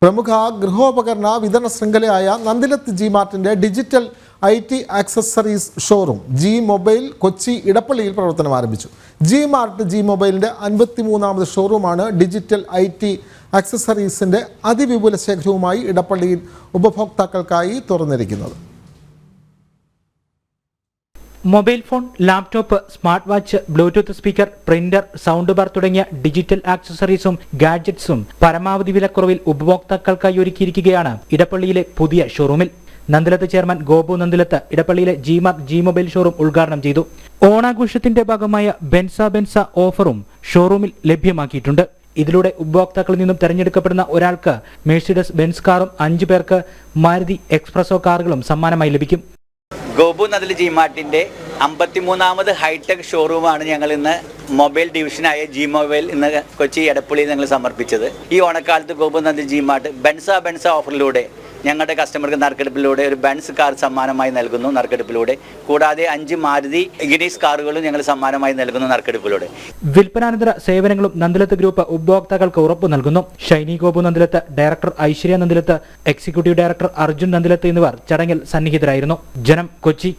പ്രമുഖ ഗൃഹോപകരണ വിതരണ ശൃംഖലയായ നന്ദിലത്ത് ജി മാർട്ടിന്റെ digital IT accessories showroom G Mobile Kochi ഇടപ്പള്ളിയിൽ പ്രവർത്തനം ആരംഭിച്ചു. ജി മാർട്ട് ജി മൊബൈലിന്റെ 53ാമത് ഷോറൂമാണ് ഡിജിറ്റൽ IT ആക്സസറീസിന്റെ അതിവിപുല ശേഖരവുമായി ഇടപ്പള്ളിയിൽ ഉപഭോക്താക്കൾക്കായി തുറന്നിരിക്കുന്നത്. Mobile phone, laptop, smart watch, bluetooth speaker, printer, sound bar തുടങ്ങിയ ഡിജിറ്റൽ ആക്സസറീസും ഗാഡ്ജറ്റ്സും പരമാവധി വിലക്കുറവിൽ ഉപഭോക്താക്കൾക്കായി ഒരുക്കിയിരിക്കുകയാണ് ഇടപ്പള്ളിയിലെ പുതിയ ഷോറൂമിൽ. നന്ദിലത്ത് ചെയർമാൻ ഗോപു നന്ദിലത്ത് ഇടപ്പള്ളിയിലെ G Mart G Mobile showroom ഉദ്ഘാടനം ചെയ്തു. ഓണാഘോഷത്തിന്റെ ഭാഗമായ ബെൻസ ഷോറൂം ഷോറൂമിൽ ലഭ്യമാക്കിയിട്ടുണ്ട്. ഇതിലൂടെ ഉപഭോക്താക്കളിൽ നിന്നും തെരഞ്ഞെടുക്കപ്പെടുന്ന ഒരാൾക്ക് മെഴ്സിഡസ് ബെൻസ് കാറും 5 പേർക്ക് മാരുതി എക്സ്പ്രസോ കാറുകളും സമ്മാനമായി ലഭിക്കും. ഗോപു നന്ദിലത്ത് ജി മാർട്ടിൻ്റെ 53ാമത് ഹൈടെക് ഷോറൂമാണ് ഞങ്ങൾ ഇന്ന് മൊബൈൽ ഡിവിഷനായ ജി മൊബൈൽ ഇന്ന് കൊച്ചി എടപ്പള്ളിയിൽ ഞങ്ങൾ സമർപ്പിച്ചത്. ഈ ഓണക്കാലത്ത് ഗോപു നന്ദിലത്ത് ജി മാർട്ട് ബെൻസ ഓഫറിലൂടെ ഞങ്ങളുടെ കസ്റ്റമർക്ക് നറുക്കെടുപ്പിലൂടെ ഒരു ബെൻസ് കാർ സമ്മാനമായി നൽകുന്നു നറുക്കെടുപ്പിലൂടെ. കൂടാതെ 5 മാരുതി ഇഗ്നിസ് കാറുകളും ഞങ്ങൾ സമ്മാനമായി നൽകുന്നു നറുക്കെടുപ്പിലൂടെ. വിൽപ്പനാനന്തര സേവനങ്ങളും നന്ദിലത്ത് ഗ്രൂപ്പ് ഉപഭോക്താക്കൾക്ക് ഉറപ്പു നൽകുന്നു. Shiny Gopu Nandilath, director Aishwarya Nandilath, executive director Arjun Nandilath എന്നിവർ ചടങ്ങിൽ സന്നിഹിതരായിരുന്നു. ജനം, കൊച്ചി.